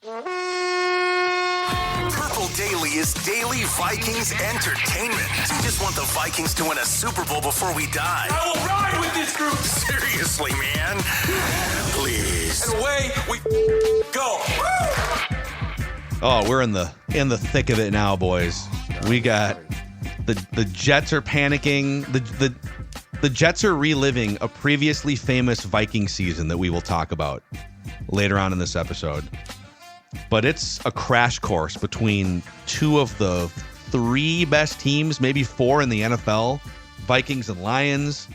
Purple Daily is daily Vikings entertainment. We just want the Vikings to win a Super Bowl before we die. I will ride with this group. Seriously, man. Please. And away we go. Oh, we're in the thick of it now, boys. We got the Jets are panicking. The Jets are reliving a previously famous Viking season that we will talk about later on in this episode. But it's a crash course between two of the three best teams, maybe four in the NFL, Vikings and Lions.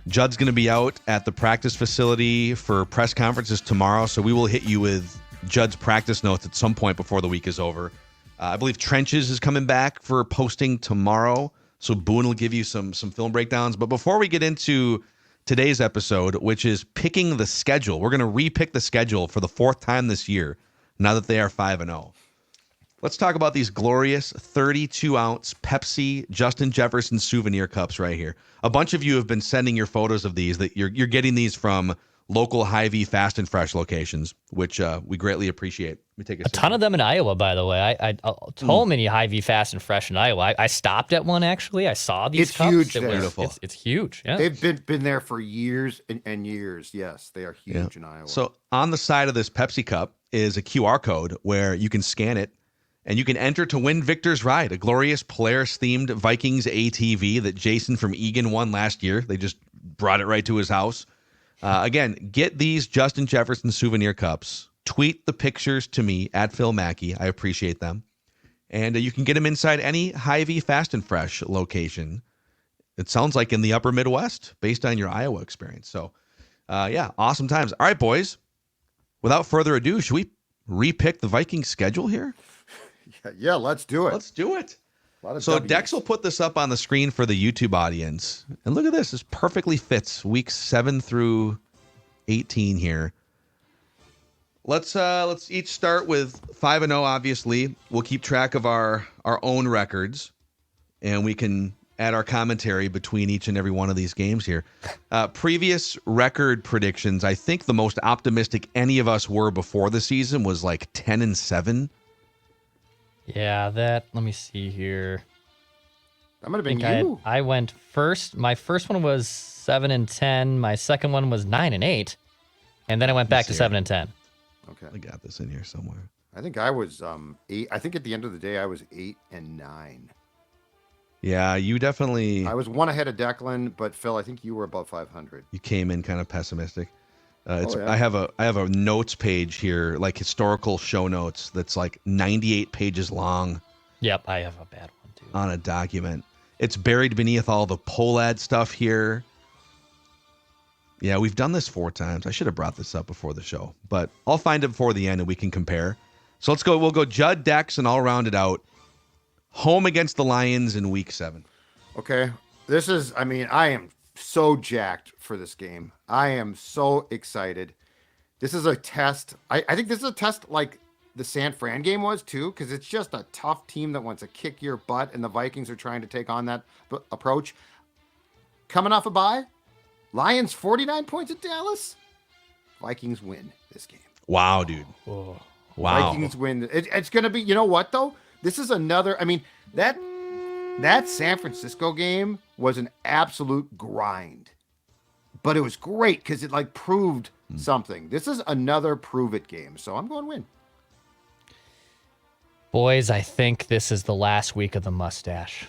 Judd's going to be out at the practice facility for press conferences tomorrow, so we will hit you with Judd's practice notes at some point before the week is over. I believe Trenches is coming back for posting tomorrow, so Boone will give you some film breakdowns. But before we get into today's episode, which is picking the schedule, we're going to re-pick the schedule for the fourth time this year, now that they are 5-0. Let's talk about these glorious 32-ounce Pepsi Justin Jefferson souvenir cups right here. A bunch of you have been sending your photos of these. That you're getting these from local Hy-Vee Fast and Fresh locations, which we greatly appreciate. Let me take a ton of them in Iowa, by the way. So many Hy-Vee Fast and Fresh in Iowa. I stopped at one, actually. I saw these cups. Huge. Beautiful. It's huge. Yeah. They've been there for years and years. Yes, they are huge in Iowa. So on the side of this Pepsi cup is a QR code where you can scan it and you can enter to win Victor's Ride, a glorious Polaris-themed Vikings ATV that Jason from Egan won last year. They just brought it right to his house. Again, get these Justin Jefferson souvenir cups. Tweet the pictures to me at Phil Mackey. I appreciate them. And you can get them inside any Hy-Vee Fast and Fresh location. It sounds like in the upper Midwest, based on your Iowa experience. So, awesome times. All right, boys. Without further ado, should we re-pick the Vikings schedule here? Yeah, let's do it. Let's do it. So So Dex will put this up on the screen for the YouTube audience. And look at this. This perfectly fits weeks 7 through 18 here. Let's each start with 5-0, obviously. We'll keep track of our own records, and we can add our commentary between each and every one of these games here. Previous record predictions, I think the most optimistic any of us were before the season was like 10-7. Yeah, let me see here. That might have been you. I went first. My first one was 7-10. My second one was 9-8. And then I went back to 7-10. Okay. I got this in here somewhere. I think I was 8. I think at the end of the day, I was 8-9. Yeah, you definitely... I was one ahead of Declan, but Phil, I think you were above 500. You came in kind of pessimistic. Yeah. I have a notes page here, like historical show notes, that's like 98 pages long. Yep, I have a bad one too. On a document. It's buried beneath all the Polad stuff here. Yeah, we've done this 4 times. I should have brought this up before the show, but I'll find it before the end and we can compare. So let's go. We'll go Judd, Dex, and I'll round it out. Home against the Lions in week 7. Okay. I am so jacked for this game. I am so excited. This is a test. I think this is a test like the San Fran game was too, because it's just a tough team that wants to kick your butt, and the Vikings are trying to take on that approach. Coming off a bye, Lions 49 points at Dallas. Vikings win this game. Wow, dude. Oh. Wow. Vikings win. It's going to be, you know what though? This is another, that San Francisco game was an absolute grind, but it was great because it proved something. This is another prove it game. So I'm going win. Boys, I think this is the last week of the mustache.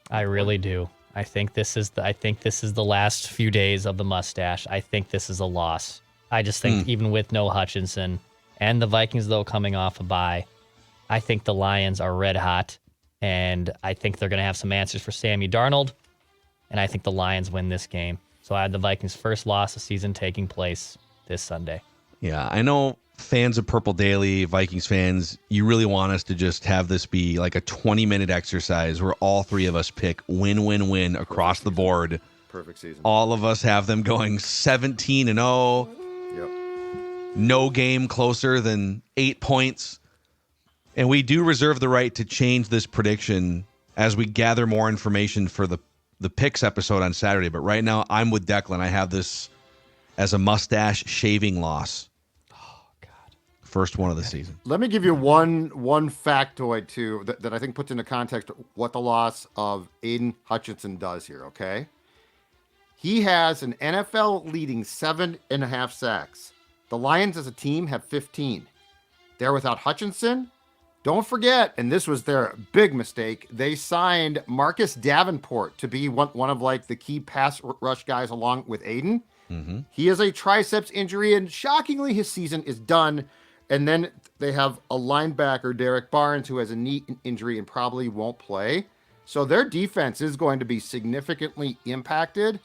I really do. I think this is the last few days of the mustache. I think this is a loss. I just think even with no Hutchinson and the Vikings though coming off a bye, I think the Lions are red hot, and I think they're going to have some answers for Sammy Darnold, and I think the Lions win this game. So I had the Vikings' first loss of season taking place this Sunday. Yeah, I know fans of Purple Daily, Vikings fans, you really want us to just have this be like a 20-minute exercise where all three of us pick win across the board. Perfect season. All of us have them going 17-0. Yep. No game closer than 8 points. And we do reserve the right to change this prediction as we gather more information for the picks episode on Saturday. But right now, I'm with Declan. I have this as a mustache shaving loss. First one of the season. Let me give you one factoid too that I think puts into context what the loss of Aiden Hutchinson does here. Okay, he has an NFL leading 7.5 sacks. The Lions as a team have 15. They're without Hutchinson. Don't forget, and this was their big mistake, they signed Marcus Davenport to be one of like the key pass rush guys along with Aiden. Mm-hmm. He has a triceps injury, and shockingly, his season is done. And then they have a linebacker, Derek Barnes, who has a knee injury and probably won't play. So their defense is going to be significantly impacted.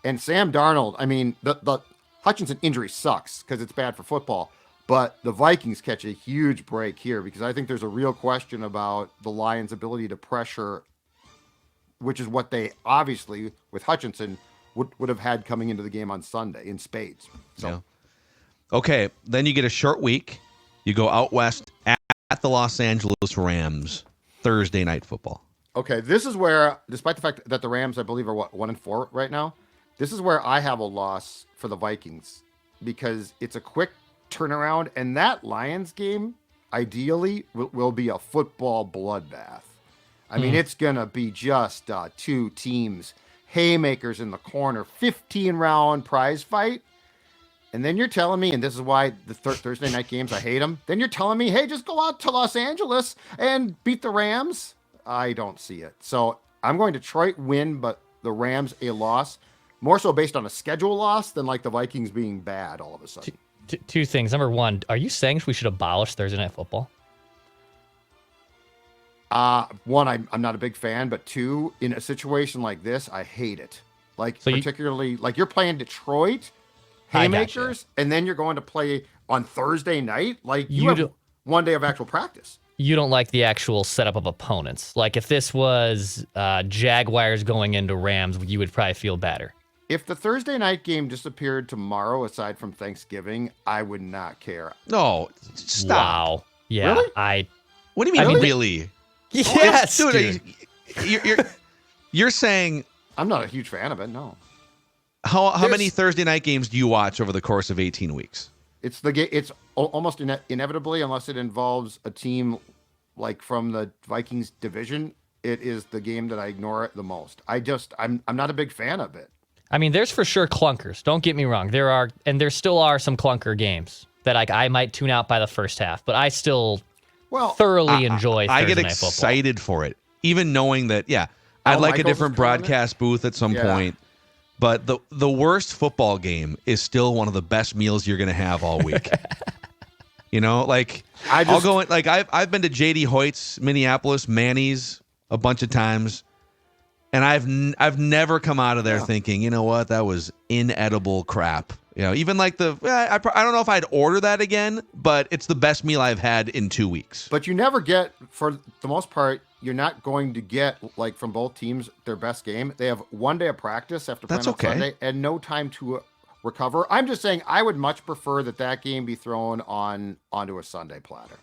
And Sam Darnold, I mean, the Hutchinson injury sucks because it's bad for football. But the Vikings catch a huge break here because I think there's a real question about the Lions' ability to pressure, which is what they obviously, with Hutchinson, would have had coming into the game on Sunday in spades. So. Yeah. Okay, then you get a short week. You go out west at the Los Angeles Rams, Thursday Night Football. Okay, this is where, despite the fact that the Rams, I believe, are 1-4 right now, this is where I have a loss for the Vikings because it's a quick turnaround, and that Lions game ideally will be a football bloodbath. I mean, it's gonna be just two teams, haymakers in the corner, 15-round prize fight. And then you're telling me, and this is why the Thursday night games, I hate them. Then you're telling me, hey, just go out to Los Angeles and beat the Rams. I don't see it. So I'm going Detroit win, but the Rams a loss. More so based on a schedule loss than like the Vikings being bad all of a sudden. Two things. Number one, are you saying we should abolish Thursday Night Football? One, I'm not a big fan, but two, in a situation like this, I hate it. Like, so particularly, like you're playing Detroit, haymakers, and then you're going to play on Thursday night. Like, you have 1 day of actual practice. You don't like the actual setup of opponents. Like, if this was Jaguars going into Rams, you would probably feel better. If the Thursday night game disappeared tomorrow, aside from Thanksgiving, I would not care. No, stop. Wow. Yeah. Really? What do you mean, really? Yes, dude. You're saying I'm not a huge fan of it. No. How many Thursday night games do you watch over the course of 18 weeks? It's the game. It's almost inevitably, unless it involves a team like from the Vikings division, it is the game that I ignore the most. I'm not a big fan of it. I mean, there's for sure clunkers. Don't get me wrong. There still are some clunker games that I might tune out by the first half, but I still thoroughly enjoy Thursday I get Night Football. excited for it, even knowing that, I'd like a different broadcast booth at some point. But the worst football game is still one of the best meals you're going to have all week. You know, like I'll go in, like I've been to JD Hoyt's, Minneapolis, Manny's a bunch of times. And I've never come out of there thinking, you know what, that was inedible crap. You know, even like I don't know if I'd order that again, but it's the best meal I've had in 2 weeks. But you never get, for the most part, you're not going to get, like, from both teams, their best game. They have 1 day of practice after playing on Sunday and no time to recover. I'm just saying I would much prefer that game be thrown onto a Sunday platter.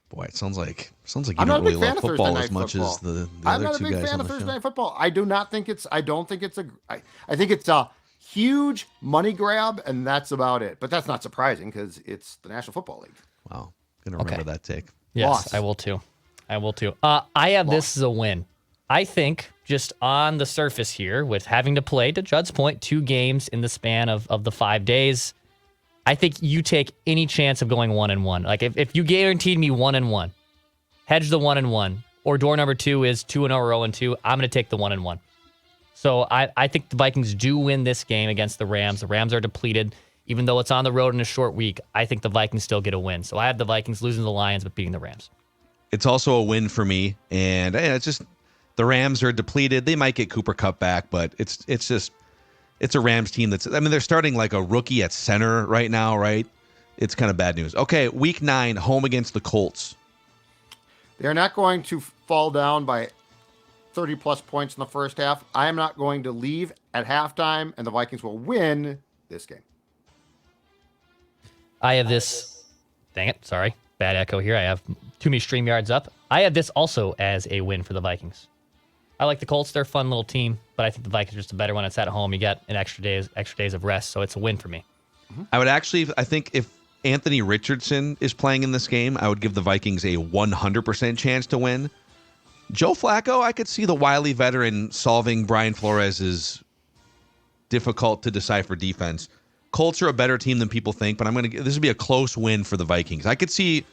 Boy, it sounds like you don't really love football as much as the other two guys on the show. I'm not a big fan of Thursday Night Football. I don't think it's I think it's a huge money grab, and that's about it. But that's not surprising because it's the National Football League. Wow. Gonna remember that take. Yes, Loss. I will too. I have this as a win. I think just on the surface here, with having to play, to Judd's point, 2 games in the span of the 5 days, I think you take any chance of going 1-1. Like if you guaranteed me 1-1, hedge the 1-1, or door number 2 is 2-0 or 0-2, I'm going to take the 1-1. So I think the Vikings do win this game against the Rams. The Rams are depleted. Even though it's on the road in a short week, I think the Vikings still get a win. So I have the Vikings losing to the Lions, but beating the Rams. It's also a win for me. And it's just the Rams are depleted. They might get Cooper Kupp back, but it's a Rams team they're starting like a rookie at center right now, right? It's kind of bad news. Okay, week 9, home against the Colts. They're not going to fall down by 30-plus points in the first half. I am not going to leave at halftime, and the Vikings will win this game. I have this. Dang it, sorry. Bad echo here. I have too many StreamYards up. I have this also as a win for the Vikings. I like the Colts. They're a fun little team, but I think the Vikings are just a better one. It's at home. You get an extra days of rest, so it's a win for me. I would actually, I think if Anthony Richardson is playing in this game, I would give the Vikings a 100% chance to win. Joe Flacco, I could see the wily veteran solving Brian Flores' difficult to decipher defense. Colts are a better team than people think, but this would be a close win for the Vikings. I could see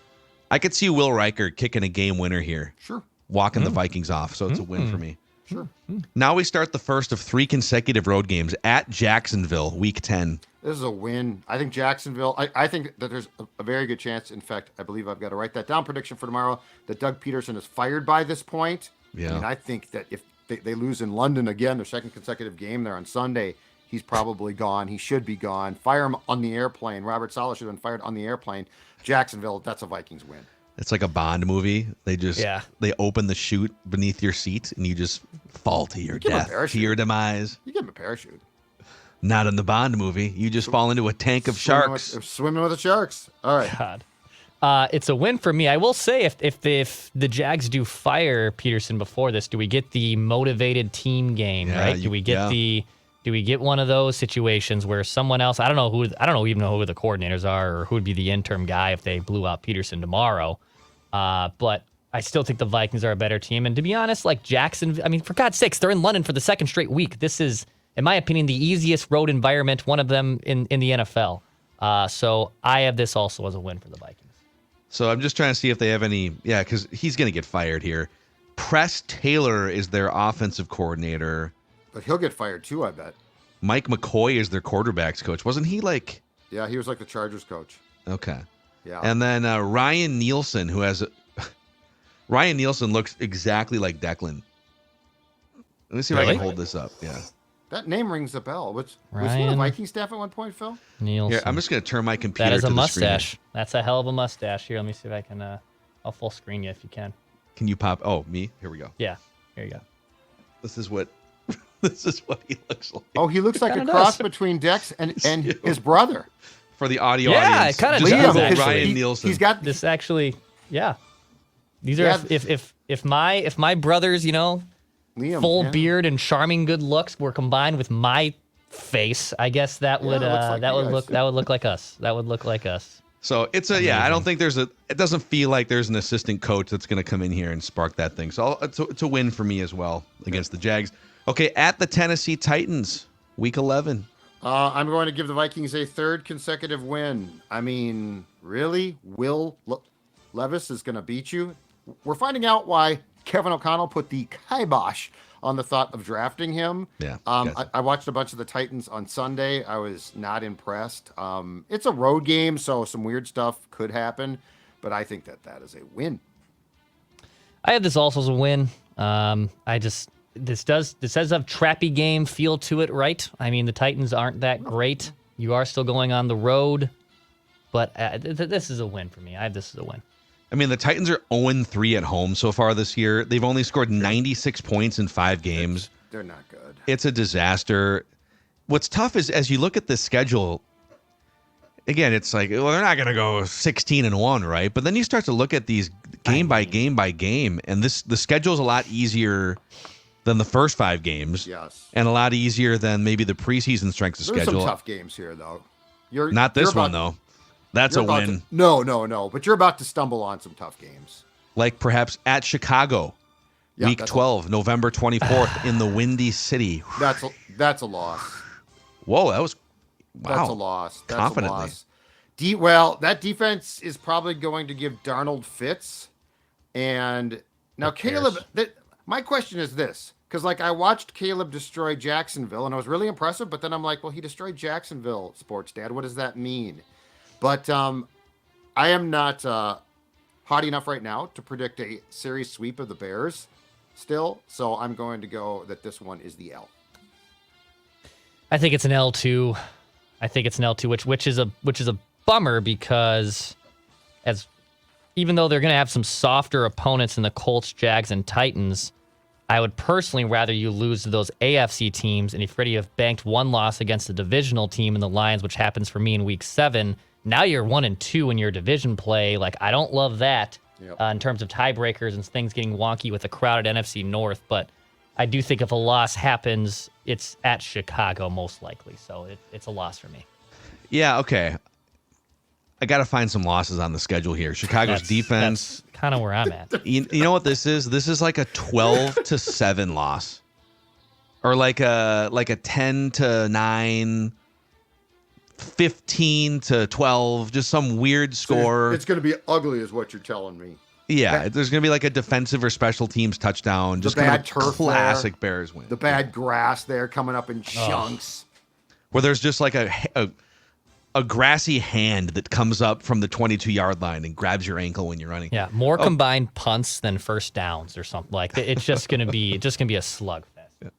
Will Riker kicking a game winner here. Sure. Walking the Vikings off, so it's a win for me. Sure. Now we start the first of 3 consecutive road games at Jacksonville, Week 10. This is a win. I think Jacksonville, I think that there's a very good chance. In fact, I believe I've got to write that down. Prediction for tomorrow that Doug Peterson is fired by this point. Yeah. And I think that if they lose in London again, their second consecutive game there on Sunday, he's probably gone. He should be gone. Fire him on the airplane. Robert Saleh should have been fired on the airplane. Jacksonville, that's a Vikings win. It's like a Bond movie. They open the chute beneath your seat and you just fall to your death, to your demise. You give him a parachute. Not in the Bond movie. You just fall into a tank of sharks. Swimming with the sharks. All right. God. It's a win for me. I will say, if the Jags do fire Peterson before this, do we get the motivated team game? Right? Do we get one of those situations where someone else? I don't even know who the coordinators are or who would be the interim guy if they blew out Peterson tomorrow. But I still think the Vikings are a better team. And to be honest, like Jacksonville, I mean, for God's sakes, they're in London for the second straight week. This is, in my opinion, the easiest road environment, one of them in the NFL. So I have this also as a win for the Vikings. So I'm just trying to see if they have any, because he's going to get fired here. Press Taylor is their offensive coordinator. But he'll get fired too, I bet. Mike McCoy is their quarterbacks coach. Wasn't he like... Yeah, he was like the Chargers coach. Okay. Yeah. And then Ryan Nielsen, who has... Ryan Nielsen looks exactly like Declan. Let me see if I can hold this up. Yeah. That name rings a bell. Was he on the Viking staff at one point, Phil? Nielsen. Here, I'm just going to turn my computer to the That is a screen. mustache. That's a hell of a mustache. Here, let me see if I can... I'll full screen you if you can. Can you pop... Oh, me? Here we go. Yeah. Here you go. This is what he looks like. Oh, he looks like a cross between Dex and his brother. For the audio Yeah, audience. it kinda just does, Google actually. Ryan Nielsen. He's got This actually, yeah. These are if my brothers, Liam, full yeah. beard and charming good looks were combined with my face, I guess that would look like us. That would look like us. So it's I don't think it doesn't feel like there's an assistant coach that's going to come in here and spark that thing. So it's a win for me as well against the Jags. Okay, at the Tennessee Titans, Week 11. I'm going to give the Vikings a third consecutive win. I mean, really? Will Levis is going to beat you? We're finding out why Kevin O'Connell put the kibosh on the thought of drafting him. Yeah. I watched a bunch of the Titans on Sunday. I was not impressed. It's a road game, so some weird stuff could happen, but I think that is a win. I had this also as a win. This does have trappy game feel to it, right? I mean, the Titans aren't that great. You are still going on the road, but this is a win for me. This is a win. I mean, the Titans are 0-3 at home so far this year. They've only scored 96 points in 5 games. They're not good. It's a disaster. What's tough is as you look at the schedule, again, it's like, well, they're not going to go 16-1, right? But then you start to look at these game by game, and the schedule's a lot easier than the first 5 games. Yes. And a lot easier than maybe the preseason strength of There's schedule. some tough games here, though. Not this one, though. That's a win. No. But you're about to stumble on some tough games. Like perhaps at Chicago, Week 12, November 24th in the Windy City. That's a loss. Whoa, that was wow. That's a loss. That's Confidently. a loss. Well, that defense is probably going to give Darnold fits. And now Caleb, my question is this, because like I watched Caleb destroy Jacksonville and I was really impressive, but then I'm like, well, he destroyed Jacksonville, sports dad. What does that mean? But I am not hot enough right now to predict a series sweep of the Bears still. So I'm going to go that this one is the L. I think it's an L2. Which is a bummer because even though they're going to have some softer opponents in the Colts, Jags, and Titans, I would personally rather you lose to those AFC teams. And if you have banked one loss against the divisional team in the Lions, which happens for me in Week 7, now you're 1-2 in your division play. Like, I don't love that in terms of tiebreakers and things getting wonky with a crowded NFC North. But I do think if a loss happens, it's at Chicago most likely. So it's a loss for me. Yeah, okay. I got to find some losses on the schedule here. Chicago's defense. That's kind of where I'm at. You know what this is? This is like a 12-7 loss, or like a 10-9, 15-12, just some weird score. It's going to be ugly, is what you're telling me. Yeah, there's going to be like a defensive or special teams touchdown. Just bad kind of turf classic there, Bears win. The bad grass there coming up in chunks. Where there's just like a grassy hand that comes up from the 22-yard line and grabs your ankle when you're running. Yeah, more combined punts than first downs or something like that. It's just gonna be a slugfest. Yeah.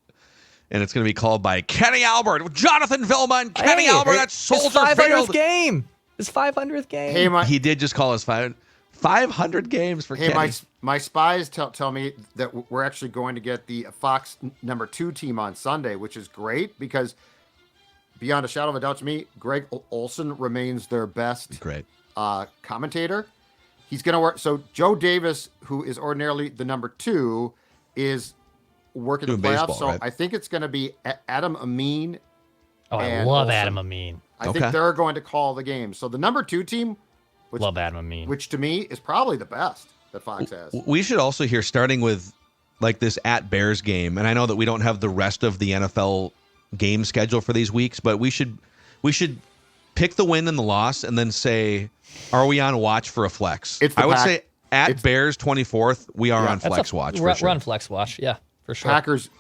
And it's going to be called by Kenny Albert, Jonathan Vilma, and Kenny Albert at Soldier his 500th Field. game. His 500th game. Hey, He did just call us 500 games for Kenny. my spies tell me that we're actually going to get the Fox number 2 team on Sunday, which is great because beyond a shadow of a doubt to me, Greg Olson remains their best commentator. He's going to work. So Joe Davis, who is ordinarily the number 2, is working the playoffs. Baseball, so right? I think it's going to be Adam Amin. Oh, I and love Olson. Adam Amin. I think they're going to call the game. So the number 2 team, Love Adam Amin. which to me is probably the best that Fox has. We should also hear, starting with like this at Bears game, and I know that we don't have the rest of the NFL game schedule for these weeks, but we should pick the win and the loss and then say, are we on watch for a flex? I would say at Bears 24th, we are on flex watch. For sure. We're on flex watch, yeah, for sure.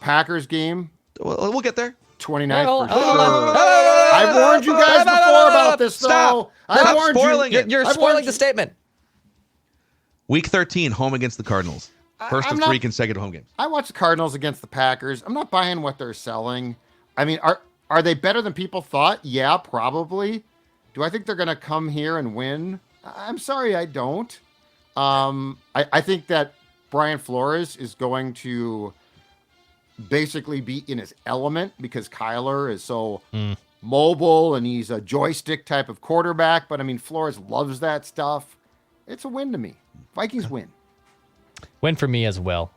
Packers game, We'll get there. 29th for sure. I warned you guys before about this, though. Stop spoiling it. You're spoiling the statement. Week 13, home against the Cardinals. First of 3 consecutive home games. I watched the Cardinals against the Packers. I'm not buying what they're selling. I mean, are they better than people thought? Yeah, probably. Do I think they're going to come here and win? I'm sorry, I don't. I think that Brian Flores is going to basically be in his element because Kyler is so mobile and he's a joystick type of quarterback. But I mean, Flores loves that stuff. It's a win to me. Vikings win. Win for me as well.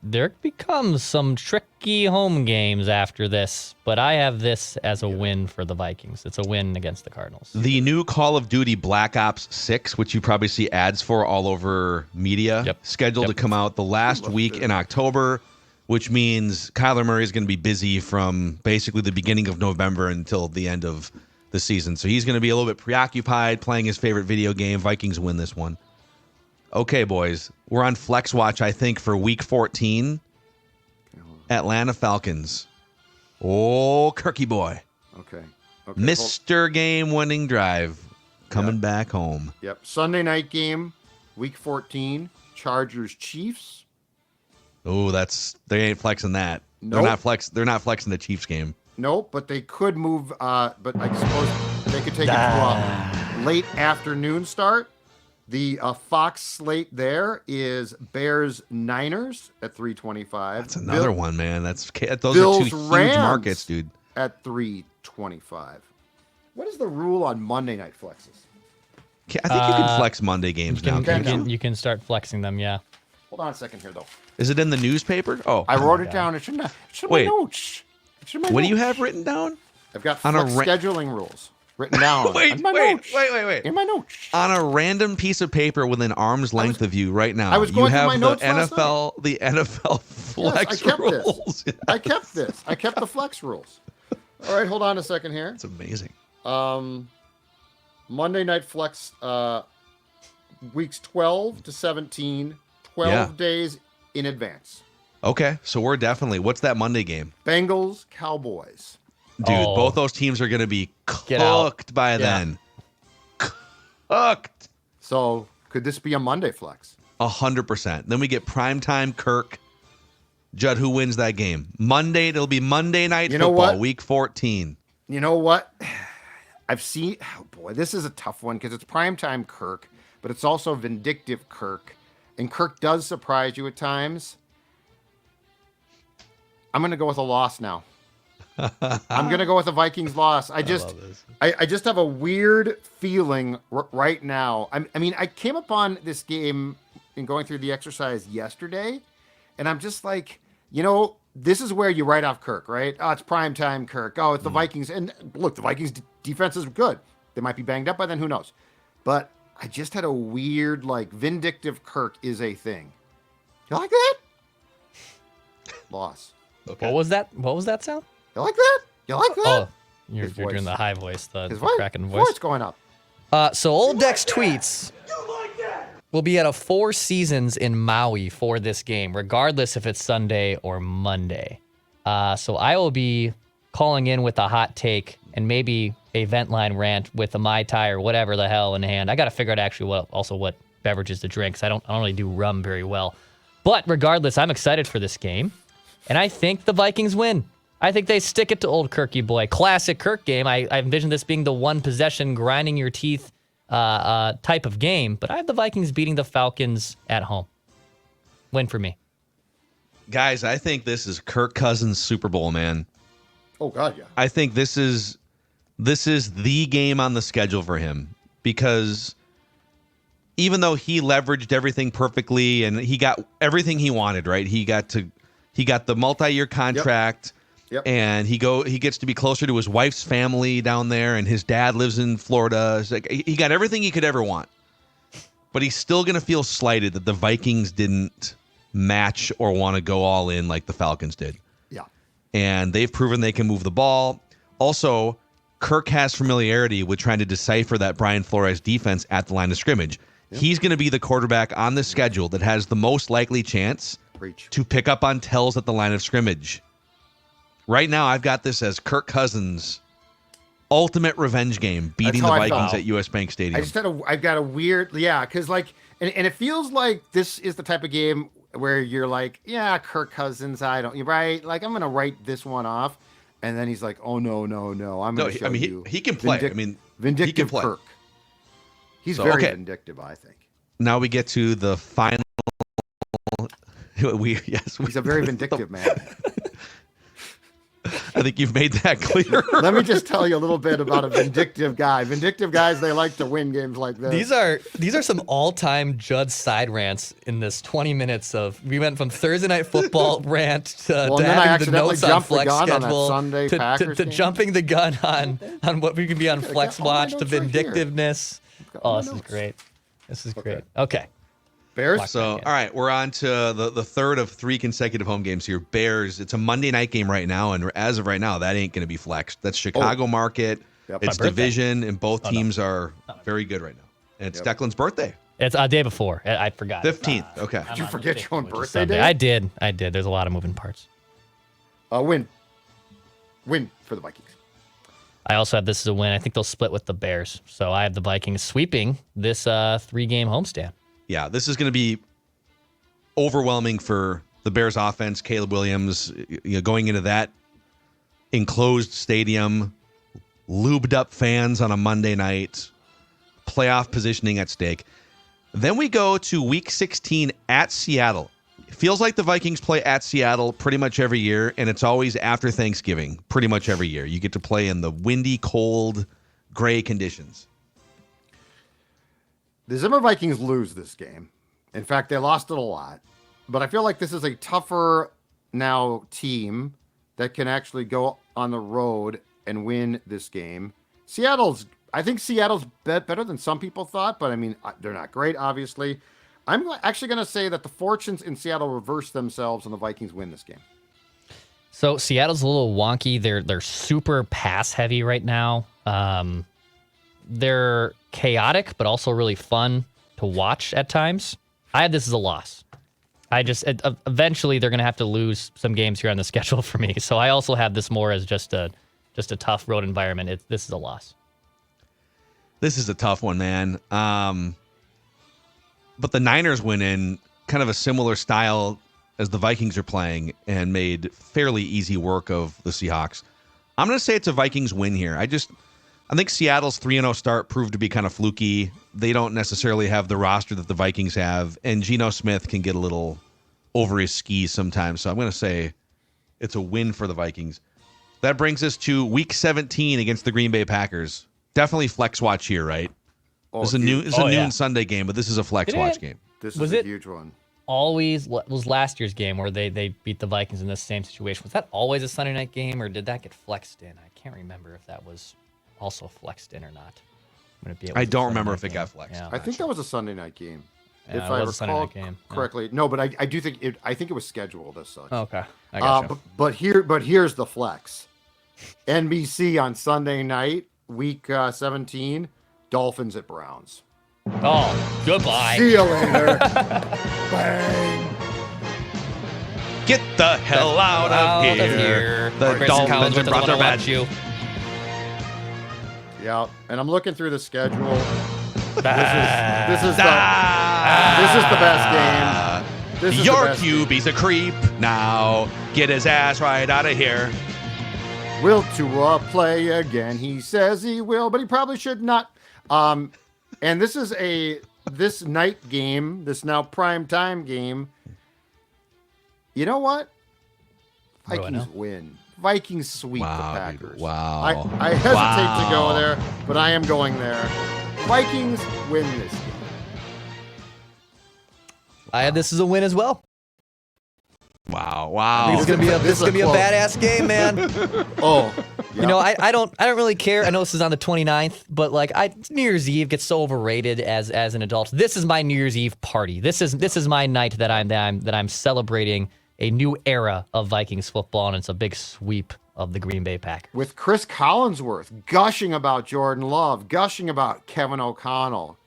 There becomes some tricky home games after this, but I have this as a win for the Vikings. It's a win against the Cardinals. The new Call of Duty Black Ops 6, which you probably see ads for all over media, scheduled to come out the last week in October, which means Kyler Murray is going to be busy from basically the beginning of November until the end of the season. So he's going to be a little bit preoccupied playing his favorite video game. Vikings win this one. Okay, boys, we're on Flex Watch, I think, for Week 14. Atlanta Falcons. Oh, Kirky boy. Okay. Mr. Game-winning drive coming back home. Yep. Sunday night game, Week 14, Chargers Chiefs. Oh, they ain't flexing that. Nope. They're not flexing the Chiefs game. Nope, but they could move. But I suppose they could take it to a late afternoon start. The Fox slate there is Bears Niners at 3:25. That's another one, man. Those Bills, are 2 huge Rams markets, dude. At 3:25. What is the rule on Monday night flexes? I think you can flex Monday games now. You can start flexing them, yeah. Hold on a second here, though. Is it in the newspaper? Oh, I wrote it down. It's in my notes. What do you have written down? I've got scheduling rules written down. Wait. In my notes. On a random piece of paper within arm's length of you right now, I was going you through have my notes last the NFL flex rules. This. I kept this. I kept the flex rules. All right, hold on a second here. It's amazing. Monday night flex, weeks 12 to 17, 12 days in advance. Okay, so we're definitely. What's that Monday game? Bengals, Cowboys. Dude, both those teams are going to be cooked by then. Cooked. So could this be a Monday flex? 100%. Then we get primetime Kirk. Judd, who wins that game? Monday. It'll be Monday Night Football, Week 14. You know what? I've seen. Oh boy, this is a tough one because it's primetime Kirk, but it's also vindictive Kirk, and Kirk does surprise you at times. I'm going to go with a loss now. I'm going to go with a Vikings loss. I just have a weird feeling right now. I mean, I came upon this game in going through the exercise yesterday, and I'm just like, this is where you write off Kirk, right? Oh, it's primetime Kirk. Oh, it's the Vikings. And look, the Vikings defense is good. They might be banged up by then. Who knows? But I just had a weird, like, vindictive Kirk is a thing. You like that? Loss. Okay. What was that? What was that sound? You like that? You like that? Oh, you're doing the high voice, the cracking voice. Voice going up. So Old Dex tweets. We'll be at a Four Seasons in Maui for this game, regardless if it's Sunday or Monday. So I will be calling in with a hot take and maybe a vent line rant with a Mai Tai or whatever the hell in hand. I got to figure out actually what beverages to drink, because I don't really do rum very well. But regardless, I'm excited for this game, and I think the Vikings win. I think they stick it to old Kirky boy. Classic Kirk game. I envision this being the one possession, grinding your teeth type of game, but I have the Vikings beating the Falcons at home. Win for me. Guys, I think this is Kirk Cousins' Super Bowl, man. Oh, God, yeah. I think this is the game on the schedule for him, because even though he leveraged everything perfectly and he got everything he wanted, right? He got the multi-year contract. Yep. And he gets to be closer to his wife's family down there, and his dad lives in Florida. It's like he got everything he could ever want. But he's still going to feel slighted that the Vikings didn't match or want to go all in like the Falcons did. Yeah. And they've proven they can move the ball. Also, Kirk has familiarity with trying to decipher that Brian Flores defense at the line of scrimmage. Yep. He's going to be the quarterback on the schedule that has the most likely chance to pick up on tells at the line of scrimmage. Right now, I've got this as Kirk Cousins' ultimate revenge game, beating the Vikings at US Bank Stadium. I've got a weird, because like, and it feels like this is the type of game where you're like, yeah, Kirk Cousins, right? Like, I'm going to write this one off. And then he's like, oh, no, I'm going to show you. He can play. Vindictive he can play. Kirk. He's very vindictive, I think. Now we get to the final. He's a very vindictive man. I think you've made that clear. Let me just tell you a little bit about a vindictive guy. Vindictive guys, they like to win games like this. These are some all-time Judd side rants in this 20 minutes of. We went from Thursday Night Football rant to having the notes on flex schedule to jumping the gun on what we can be on Flex Watch to vindictiveness. This is great. This is great. Okay. Bears. So, all right, we're on to the third of 3 consecutive home games here. Bears. It's a Monday night game right now, and as of right now, that ain't going to be flexed. That's Chicago market. Yep. It's division, and both teams are very good right now. And it's Declan's birthday. It's a day before. I forgot. 15th. Okay. Did you forget your own birthday day? I did. There's a lot of moving parts. Win for the Vikings. I also have this as a win. I think they'll split with the Bears. So I have the Vikings sweeping this 3-game homestand. Yeah, this is going to be overwhelming for the Bears offense. Caleb Williams, going into that enclosed stadium, lubed up fans on a Monday night, playoff positioning at stake. Then we go to Week 16 at Seattle. It feels like the Vikings play at Seattle pretty much every year, and it's always after Thanksgiving pretty much every year. You get to play in the windy, cold, gray conditions. The Zimmer Vikings lose this game. In fact, they lost it a lot. But I feel like this is a tougher now team that can actually go on the road and win this game. I think Seattle's better than some people thought, but they're not great, obviously. I'm actually going to say that the fortunes in Seattle reverse themselves and the Vikings win this game. So Seattle's a little wonky. They're super pass heavy right now. They're chaotic, but also really fun to watch at times. I had this as a loss. Eventually they're going to have to lose some games here on the schedule for me. So I also have this more as just a tough road environment. This is a loss. This is a tough one, man. But the Niners went in kind of a similar style as the Vikings are playing and made fairly easy work of the Seahawks. I'm going to say it's a Vikings win here. I think Seattle's 3-0 start proved to be kind of fluky. They don't necessarily have the roster that the Vikings have, and Geno Smith can get a little over his skis sometimes. So I'm going to say it's a win for the Vikings. That brings us to Week 17 against the Green Bay Packers. Definitely flex watch here, right? This is a noon Sunday game, but this is a flex watch game. This is a huge one. Always was last year's game where they beat the Vikings in this same situation. Was that always a Sunday night game, or did that get flexed in? I can't remember if that was also flexed in or not. Would it be? I don't remember if it got flexed. Yeah, I think that was a Sunday night game. Yeah, if it I was a Sunday recall night game. Yeah. correctly. No, but I do think I think it was scheduled as such. Okay, I gotcha. But here's the flex. NBC on Sunday night, week 17, Dolphins at Browns. Oh, goodbye. See you later. Bang. Get the hell out of here. The Chris Dolphins Collinsworth have brought doesn't their wanna bad. watch you. Yeah, and I'm looking through the schedule. This is the best game. This is Your the best game. QB's a creep. Now get his ass right out of here. Will Tua play again? He says he will, but he probably should not. And this is this night game, this now prime time game. You know what? What do I Vikings know? win. Vikings sweep Wow, the dude. Packers. Wow. I hesitate Wow. to go there, but I am going there. Vikings win this game. I have this as a win as well. Wow. I think Wow. this is gonna be a close. badass game, man. Oh, yeah. You know, I don't really care. I know this is on the 29th, but like New Year's Eve gets so overrated as an adult. This is my New Year's Eve party. This is my night that I'm celebrating a new era of Vikings football, and it's a big sweep of the Green Bay Packers. with Chris Collinsworth gushing about Jordan Love, gushing about Kevin O'Connell.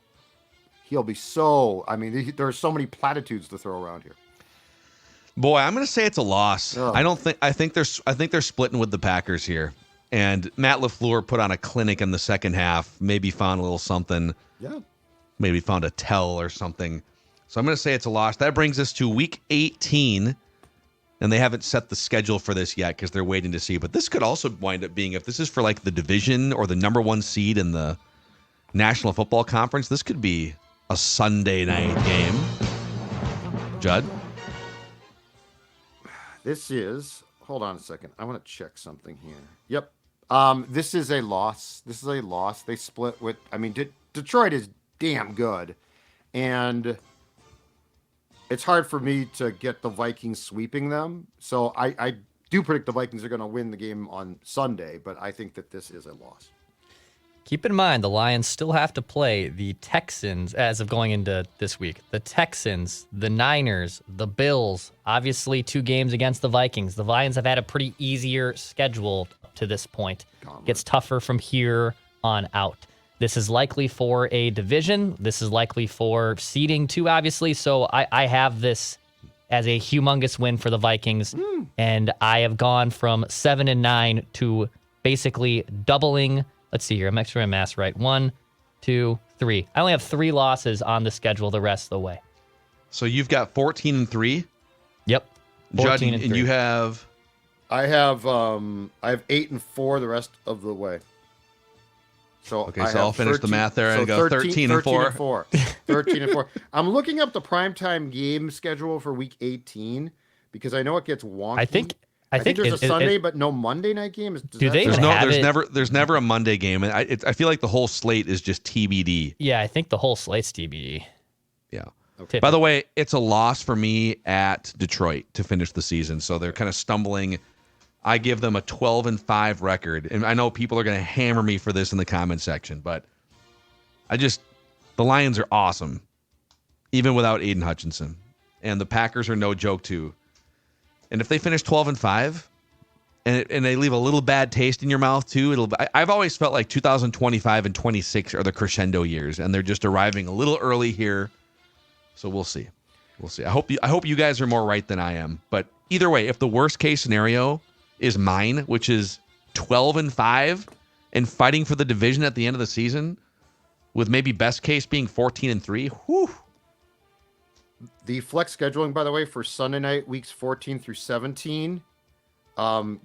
He'll be so. I mean, there's so many platitudes to throw around here. Boy, I'm going to say it's a loss. Oh. I think they're splitting with the Packers here. And Matt LaFleur put on a clinic in the second half, maybe found a little something, Yeah. maybe found a tell or something. So I'm going to say it's a loss. That brings us to week 18. And they haven't set the schedule for this yet because they're waiting to see. But this could also wind up being, if this is for like the division or the number one seed in the National Football Conference, this could be a Sunday night game. Judd? This is. Hold on a second. I want to check something here. Yep. This is a loss. This is a loss. They split with. I mean, Detroit is damn good, and it's hard for me to get the Vikings sweeping them. So I do predict the Vikings are going to win the game on Sunday, but I think that this is a loss. Keep in mind, the Lions still have to play the Texans as of going into this week. The Texans, the Niners, the Bills, obviously 2 games against the Vikings. The Lions have had a pretty easier schedule to this point. Gets tougher from here on out. This is likely for a division. This is likely for seeding too, obviously. So I have this as a humongous win for the Vikings. And I have gone from 7-9 to basically doubling. Let's see here. I'm extra mass right. 1, 2, 3. I only have 3 losses on the schedule the rest of the way. So you've got 14-3. Yep. Judd, 14 and 3. you have I have 8-4 the rest of the way. So Okay, I so I'll have finish the math there and go 13-4. 13-4. I'm looking up the primetime game schedule for week 18 because I know it gets wonky. I think there's a Sunday, but no Monday night game. Do they even have it? there's never a Monday game, and I feel like the whole slate is just TBD. Yeah, I think the whole slate's TBD. Yeah. Okay. By the way, it's a loss for me at Detroit to finish the season, so they're kind of stumbling. I give them a 12-5 record, and I know people are going to hammer me for this in the comment section, but the Lions are awesome, even without Aiden Hutchinson, and the Packers are no joke too. And if they finish 12-5, and they leave a little bad taste in your mouth too, I've always felt like 2025 and 26 are the crescendo years, and they're just arriving a little early here. So we'll see. We'll see. I hope you guys are more right than I am. But either way, if the worst case scenario is mine, which is 12-5 and fighting for the division at the end of the season, with maybe best case being 14-3, whew. The flex scheduling, by the way, for Sunday night, weeks 14 through 17,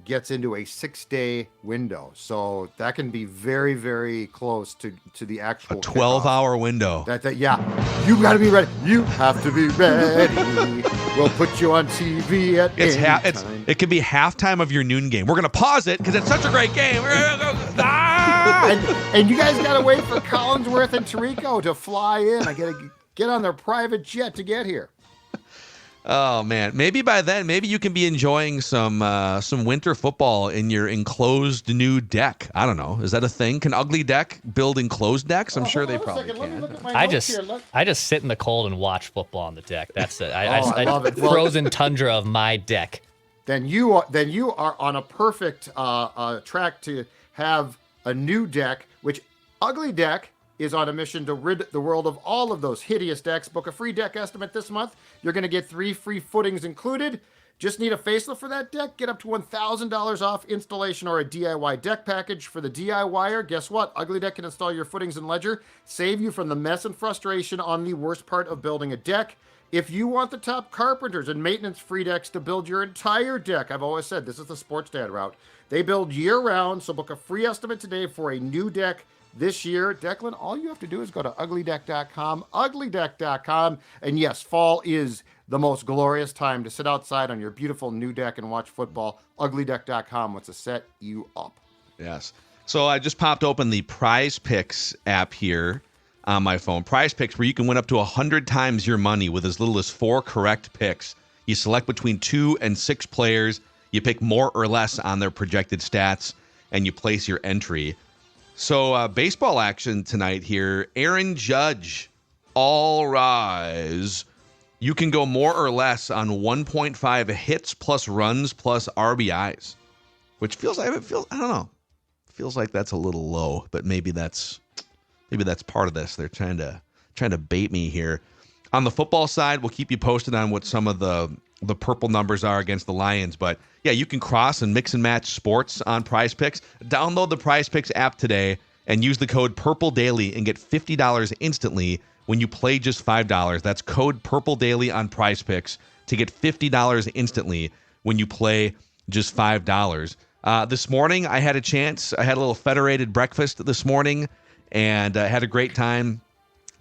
gets into a 6-day window. So that can be very, very close to the actual A 12-hour window. Yeah, you got to be ready. You have to be ready. We'll put you on TV at any time. It could be halftime of your noon game. We're going to pause it because it's such a great game. and you guys got to wait for Collinsworth and Tirico to fly in. I got to get on their private jet to get here. Oh man, maybe by then, maybe you can be enjoying some winter football in your enclosed new deck. I don't know. Is that a thing? Can Ugly Deck build enclosed decks? I'm sure they probably Let me can. look at my I notes just here. I just sit in the cold and watch football on the deck. That's it. I love it. Well, Frozen tundra of my deck. Then you are on a perfect track to have a new deck, which Ugly Deck is on a mission to rid the world of all of those hideous decks. Book a free deck estimate this month. You're going to get 3 free footings included. Just need a facelift for that deck? Get up to $1,000 off installation or a DIY deck package. For the DIYer, guess what? Ugly Deck can install your footings and ledger, save you from the mess and frustration on the worst part of building a deck. If you want the top carpenters and maintenance-free decks to build your entire deck, I've always said this is the Sports Dad route. They build year-round, so book a free estimate today for a new deck this year. Declan, all you have to do is go to uglydeck.com, uglydeck.com, and yes, fall is the most glorious time to sit outside on your beautiful new deck and watch football. Uglydeck.com wants to set you up. Yes. So I just popped open the Prize Picks app here on my phone. Prize Picks, where you can win up to 100 times your money with as little as 4 correct picks. You select between 2 and 6 players. You pick more or less on their projected stats, and you place your entry. So baseball action tonight here. Aaron Judge, all rise. You can go more or less on 1.5 hits plus runs plus RBIs, which feels I don't know. Feels like that's a little low, but maybe that's part of this. They're trying to bait me here. On the football side, we'll keep you posted on what some of the purple numbers are against the Lions. But yeah, you can cross and mix and match sports on Prize Picks. Download the Prize Picks app today and use the code PURPLEDAILY and get $50 instantly when you play just $5. That's code PURPLEDAILY on Prize Picks to get $50 instantly when you play just $5. This morning, I had a chance. I had a little Federated breakfast this morning, and I had a great time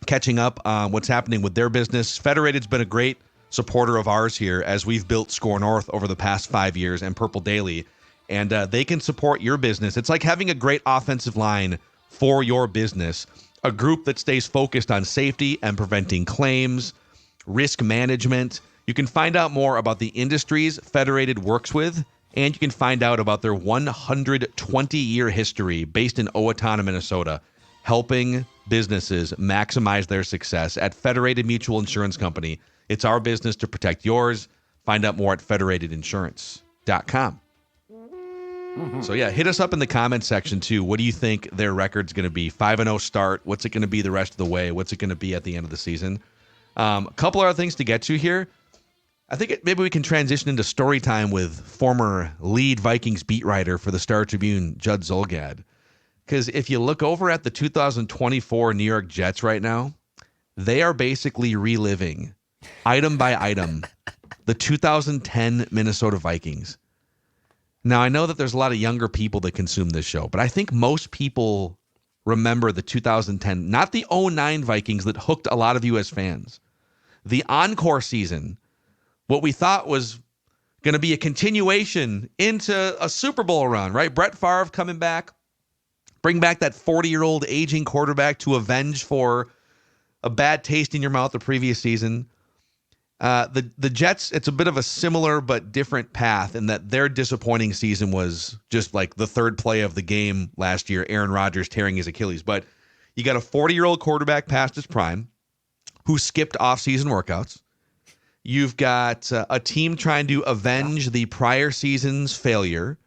catching up on what's happening with their business. Federated's been a great supporter of ours here as we've built Score North over the past 5 years and Purple Daily, and they can support your business. It's like having a great offensive line for your business, a group that stays focused on safety and preventing claims, risk management. You can find out more about the industries Federated works with, and you can find out about their 120-year history based in Owatonna, Minnesota, helping businesses maximize their success at Federated Mutual Insurance Company. It's our business to protect yours. Find out more at federatedinsurance.com. So yeah, hit us up in the comments section too. What do you think their record's going to be? 5-0 start. What's it going to be the rest of the way? What's it going to be at the end of the season? A couple other things to get to here. I think maybe we can transition into story time with former lead Vikings beat writer for the Star Tribune, Judd Zulgad. Because if you look over at the 2024 New York Jets right now, they are basically reliving, item by item, the 2010 Minnesota Vikings. Now, I know that there's a lot of younger people that consume this show, but I think most people remember the 2010, not the 09 Vikings that hooked a lot of you as fans. The encore season, what we thought was going to be a continuation into a Super Bowl run, right? Brett Favre coming back, bring back that 40-year-old aging quarterback to avenge for a bad taste in your mouth the previous season. The Jets, it's a bit of a similar but different path in that their disappointing season was just like the third play of the game last year, Aaron Rodgers tearing his Achilles. But you got a 40-year-old quarterback past his prime who skipped off-season workouts. You've got a team trying to avenge the prior season's failure.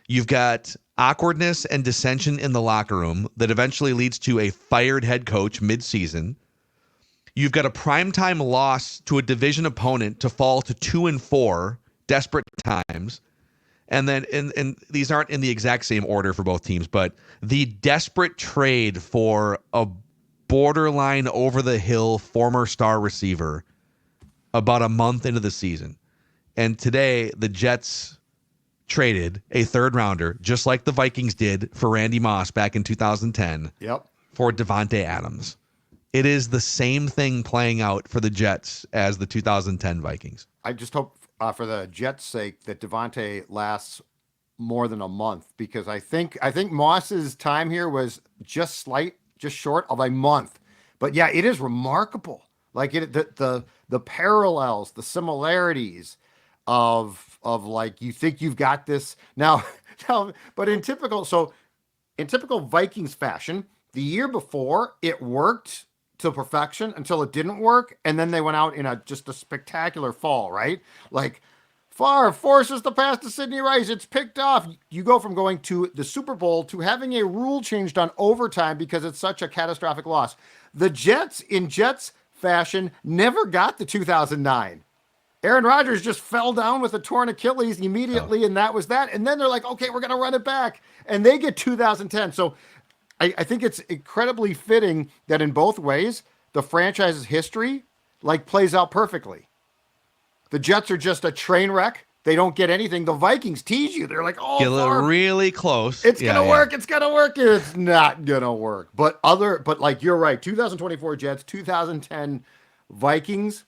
You've got awkwardness and dissension in the locker room that eventually leads to a fired head coach mid-season. You've got a primetime loss to a division opponent to fall to 2-4, desperate times. And then, and these aren't in the exact same order for both teams, but the desperate trade for a borderline over-the-hill former star receiver about a month into the season. And today, the Jets traded a third rounder, just like the Vikings did for Randy Moss back in 2010, for Devontae Adams. It is the same thing playing out for the Jets as the 2010 Vikings. I just hope for the Jets' sake that Devontae lasts more than a month, because I think Moss's time here was just short of a month. But yeah, it is remarkable Like the parallels, the similarities of like you think you've got this now, but in typical Vikings fashion, the year before it worked to perfection until it didn't work, and then they went out in just a spectacular fall, right? Like Favre forces the pass to Sidney Rice. It's picked off. You go from going to the Super Bowl to having a rule changed on overtime because it's such a catastrophic loss. The Jets, in Jets fashion, never got the 2009. Aaron Rodgers just fell down with a torn Achilles immediately, and that was that. And then they're like, okay, we're going to run it back. And they get 2010. So I think it's incredibly fitting that in both ways, the franchise's history like plays out perfectly. The Jets are just a train wreck. They don't get anything. The Vikings tease you. They're like, oh, Get a little really close. it's gonna work. It's gonna work. It's not gonna work. But like you're right. 2024 Jets, 2010 Vikings.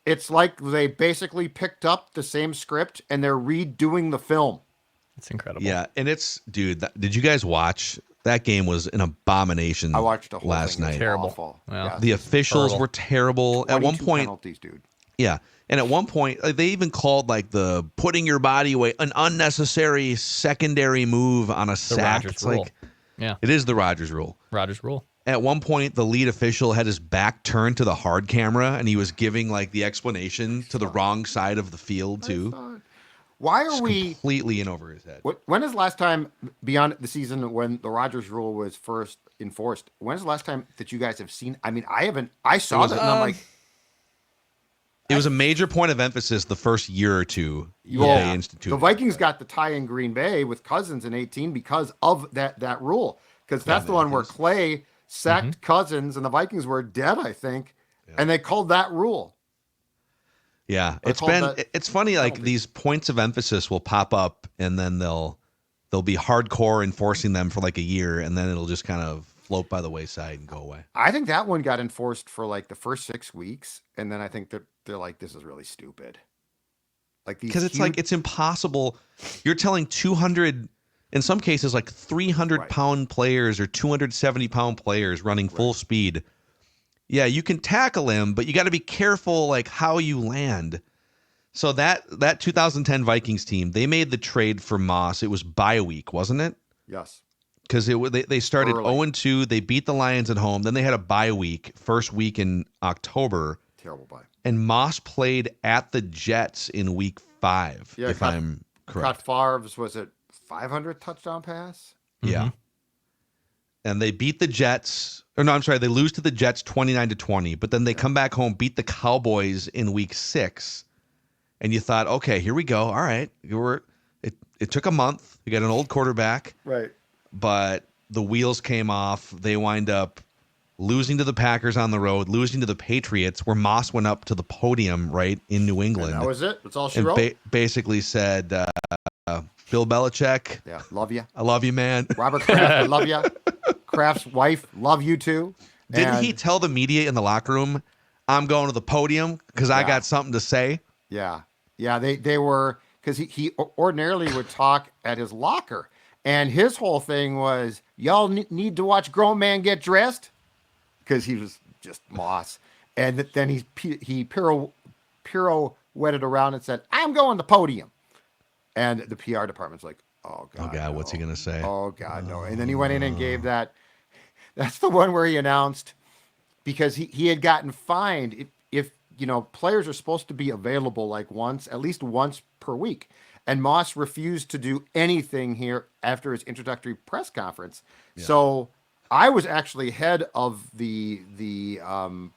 It's like they basically picked up the same script and they're redoing the film. It's incredible. Yeah, and dude. Did you guys watch? That game was an abomination. I watched the whole last thing. It's night. Terrible. Awful. Well, Yeah, The officials were terrible. At one 22 point, penalties, dude. yeah. And at one point, they even called like the putting your body away an unnecessary secondary move on a The sack. Rodgers It's rule. like Yeah. it is the Rodgers rule. Rodgers rule. At one point, the lead official had his back turned to the hard camera, and he was giving like the explanation to the wrong side of the field too. Why are Just we completely in over his head? when is the last time beyond the season when the Rodgers rule was first enforced? When is the last time that you guys have seen? I mean, I haven't. I saw that and I'm like, It was a major point of emphasis the first year or two well, they instituted. the Vikings got the tie in Green Bay with Cousins in 18 because of that rule. Because that's the one where Clay sacked Cousins and the Vikings were dead, I think, and they called that rule. Yeah, They called that it's funny like penalty. these points of emphasis will pop up and then they'll be hardcore enforcing them for like a year and then it'll just kind of float by the wayside and go away. I think that one got enforced for like the first 6 weeks, and then I think that they're like, this is really stupid. Like these Because it's like it's impossible. You're telling 200, in some cases like 300-pound players or 270-pound players running full speed. Yeah, you can tackle him, but you got to be careful like how you land. So that 2010 Vikings team, they made the trade for Moss. It was bye week, wasn't it? yes. Because they started Early. 0-2. They beat the Lions at home. Then they had a bye week, first week in October. Terrible bye. And Moss played at the Jets in week 5, Yeah, if I'm correct. Caught Favre's, was it 500 touchdown pass? Yeah. And they beat the Jets. Or no, I'm sorry. They lose to the Jets 29-20. But then they come back home, beat the Cowboys in week 6. And you thought, okay, here we go. All right. It took a month. You got an old quarterback. Right. But the wheels came off. They wind up losing to the Packers on the road, losing to the Patriots, where Moss went up to the podium right in New England. And that was it. That's all she and wrote. Basically said, Bill Belichick, Yeah, love you. I love you, man. Robert Kraft, I love you. Kraft's wife, love you too. Didn't he tell the media in the locker room, I'm going to the podium because I got something to say? Yeah, yeah. They were, because he ordinarily would talk at his locker, and his whole thing was, y'all need to watch grown man get dressed, because he was just Moss, and then he pirouetted around and said, I'm going to podium, and the PR department's like, oh god, Oh, God, what's he going to say? Oh god, no. And then he went in and gave that. That's the one where he announced, because he had gotten fined if players are supposed to be available like at least once per week. And Moss refused to do anything here after his introductory press conference. Yeah. So I was actually head of the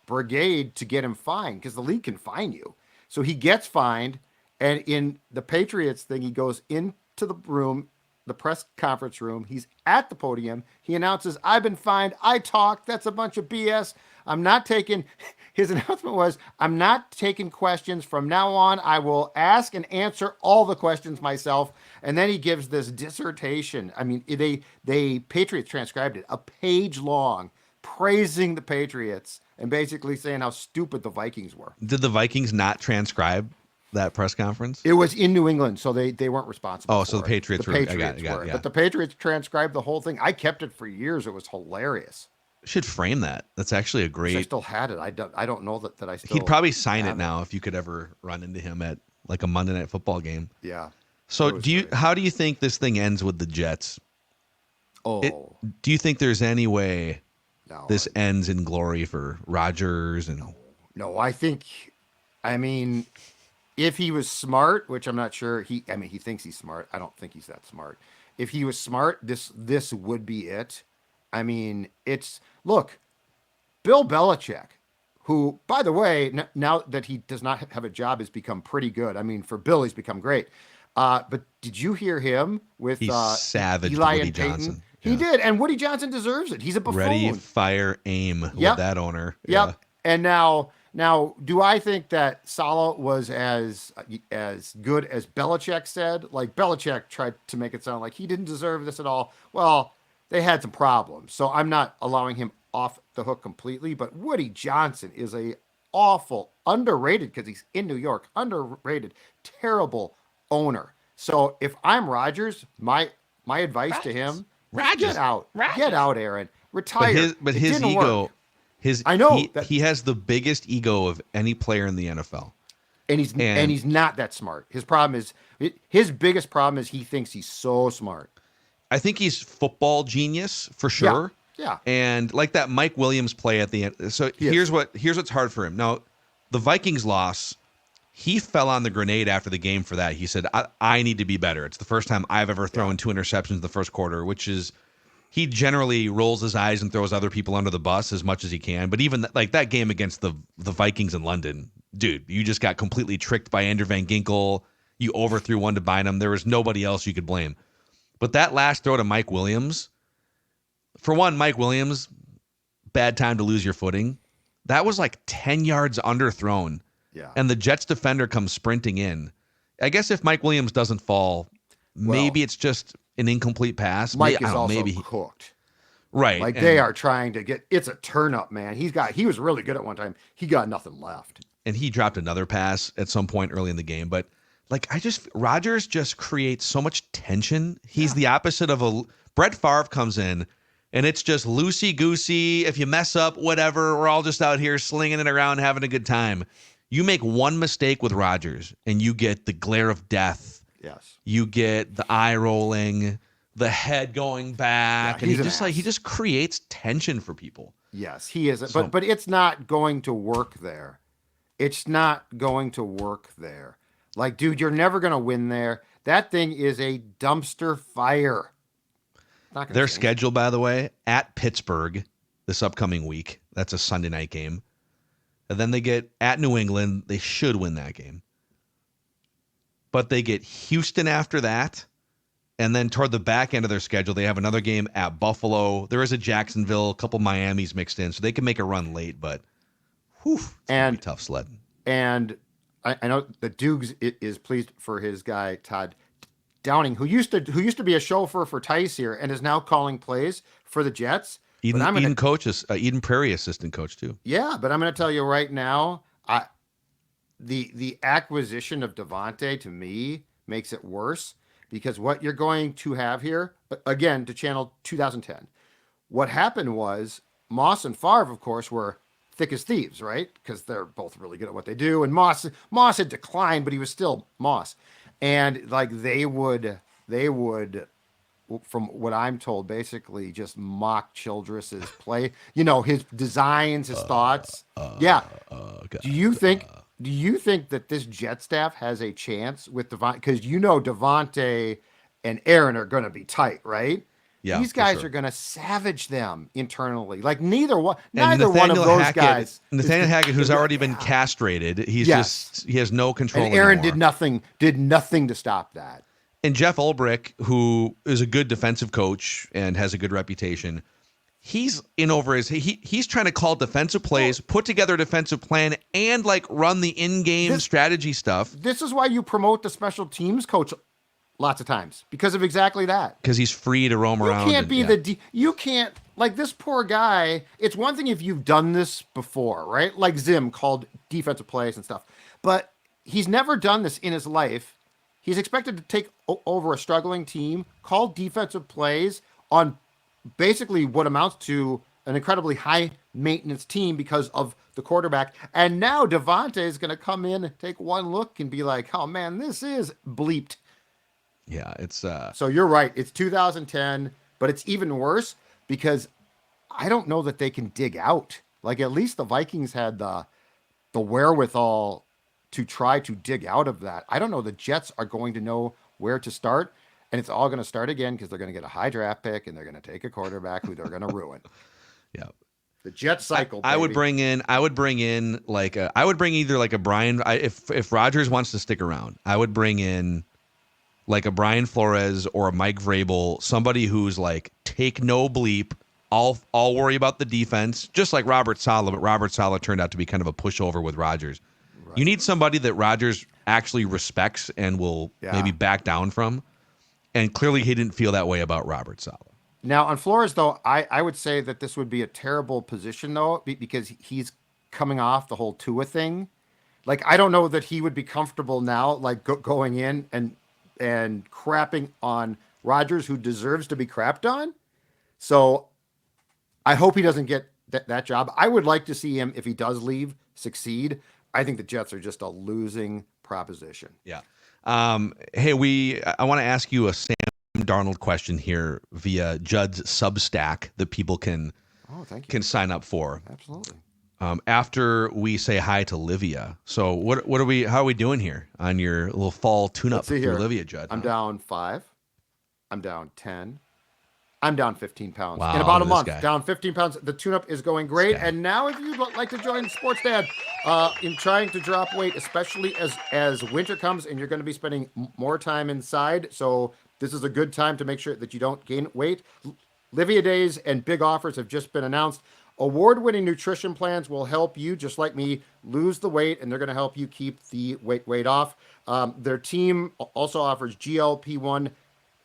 brigade to get him fined, because the league can fine you. So he gets fined, and in the Patriots thing, he goes into the room, the press conference room. He's at the podium. He announces, I've been fined. I talked. That's a bunch of BS. I'm not taking, his announcement was, I'm not taking questions from now on. I will ask and answer all the questions myself. And then he gives this dissertation. I mean, they Patriots transcribed it, a page long, praising the Patriots and basically saying how stupid the Vikings were. Did the Vikings not transcribe that press conference? It was in New England, so they weren't responsible. Oh, so the Patriots were. I got it, yeah. But the Patriots transcribed the whole thing. I kept it for years. It was hilarious. should frame that. That's actually a I great. still had it. I don't know that I still. He'd probably sign it have now if you could ever run into him at like a Monday Night Football game. Yeah. So It was great. how do you think this thing ends with the Jets? Oh Do you think there's any way no, this ends in glory for Rodgers and no. I mean, if he was smart, which I'm not sure. He thinks he's smart. I don't think he's that smart. If he was smart, this would be it. I mean, look, Bill Belichick, who, by the way, now that he does not have a job, has become pretty good. I mean, for Bill, he's become great. But did you hear him with he's savage Eli Woody and Peyton? Johnson? He Yeah. did, and Woody Johnson deserves it. He's a buffoon. Ready, fire, aim with Yep. that owner. Yep. Yeah. And now, do I think that Saleh was as good as Belichick said? Like, Belichick tried to make it sound like he didn't deserve this at all. Well, they had some problems, so I'm not allowing him off the hook completely. But Woody Johnson is a awful, underrated, because he's in New York, underrated, terrible owner. So if I'm Rodgers, my advice to him: get out, Aaron, retire. But It his didn't ego, work. his I know that- he has the biggest ego of any player in the NFL. And he's not that smart. His biggest problem is he thinks he's so smart. I think he's football genius for sure. Yeah. And like that Mike Williams play at the end. So here's what's hard for him. Now, the Vikings loss, he fell on the grenade after the game for that. He said, I need to be better. It's the first time I've ever thrown 2 interceptions in the first quarter, which is, he generally rolls his eyes and throws other people under the bus as much as he can. But even like that game against the Vikings in London, dude, you just got completely tricked by Andrew Van Ginkel. You overthrew one to Bynum. There was nobody else you could blame. But that last throw to Mike Williams, for one, Mike Williams, bad time to lose your footing. That was like 10 yards underthrown. Yeah. And the Jets defender comes sprinting in. I guess if Mike Williams doesn't fall, maybe it's just an incomplete pass. Mike is also maybe cooked. right. Like, they are trying to get, it's a turn up, man. He was really good at one time. He got nothing left. And he dropped another pass at some point early in the game. But like, Rodgers just creates so much tension. He's the opposite of Brett Favre comes in and it's just loosey goosey. If you mess up, whatever, we're all just out here slinging it around, having a good time. You make one mistake with Rodgers and you get the glare of death. Yes. You get the eye rolling, the head going back, and he just creates tension for people. Yes, he is. But it's not going to work there. It's not going to work there. Like, dude, you're never going to win there. That thing is a dumpster fire. Their schedule, by the way, at Pittsburgh this upcoming week. That's a Sunday night game. And then they get at New England. They should win that game. But they get Houston after that. And then toward the back end of their schedule, they have another game at Buffalo. There is a Jacksonville, a couple Miamis mixed in. So they can make a run late, but it's gonna be tough sledding. And I know that Dukes is pleased for his guy, Todd Downing, who used to be a chauffeur for Tice here and is now calling plays for the Jets. Eden Prairie assistant coach too. Yeah, but I'm going to tell you right now, the acquisition of Devontae to me makes it worse, because what you're going to have here, again, to channel 2010, what happened was Moss and Favre, of course, were thick as thieves, right? Because they're both really good at what they do. And Moss had declined, but he was still Moss. And like they would, from what I'm told, basically just mock Childress's play. His designs, his thoughts. Okay. Do you think that this Jet staff has a chance with Devontae? Because Devontae and Aaron are going to be tight, right? Yeah, these guys sure. are going to savage them internally. Like neither one of Nathaniel those Hackett, guys. Nathaniel Hackett, who's already been castrated, he has no control. And Aaron anymore. did nothing to stop that. And Jeff Ulbrich, who is a good defensive coach and has a good reputation, he's in over he's trying to call defensive plays, put together a defensive plan, and like run the in-game strategy stuff. This is why you promote the special teams coach lots of times, because of exactly that. Because he's free to roam around. You can't, like, this poor guy. It's one thing if you've done this before, right? Like Zim called defensive plays and stuff, but he's never done this in his life. He's expected to take over a struggling team, call defensive plays on basically what amounts to an incredibly high maintenance team because of the quarterback. And now Devontae is going to come in, take one look, and be like, "Oh man, this is bleeped." Yeah, it's So you're right. It's 2010, but it's even worse because I don't know that they can dig out. Like at least the Vikings had the wherewithal to try to dig out of that. I don't know the Jets are going to know where to start, and it's all going to start again because they're going to get a high draft pick and they're going to take a quarterback who they're going to ruin. yeah. The Jet cycle. I would baby. bring in like I would bring either like a Brian if Rodgers wants to stick around, I would bring in like a Brian Flores or a Mike Vrabel, somebody who's like take no bleep. I'll worry about the defense, just like Robert Saleh, but Robert Saleh turned out to be kind of a pushover with Rodgers. Right. You need somebody that Rodgers actually respects and will maybe back down from. And clearly he didn't feel that way about Robert Saleh. Now, on Flores, though, I would say that this would be a terrible position, though, because he's coming off the whole Tua thing. Like, I don't know that he would be comfortable now, like, going in and crapping on Rodgers, who deserves to be crapped on. So I hope he doesn't get that job. I would like to see him, if he does leave, succeed. I think the Jets are just a losing proposition. Yeah. Hey, I want to ask you a Sam Darnold question here via Judd's Substack that people can sign up for. Absolutely. After we say hi to Livia. So how are we doing here on your little fall tune-up for Livia, Judd? I'm down 5. I'm down 10. I'm down 15 pounds. Wow, in about a month. guy. Down 15 pounds. The tune-up is going great. And now if you'd like to join Sports Dad in trying to drop weight, especially as winter comes and you're going to be spending more time inside. So this is a good time to make sure that you don't gain weight. Livia Days and big offers have just been announced. Award-winning nutrition plans will help you, just like me, lose the weight, and they're going to help you keep the weight off. Their team also offers GLP-1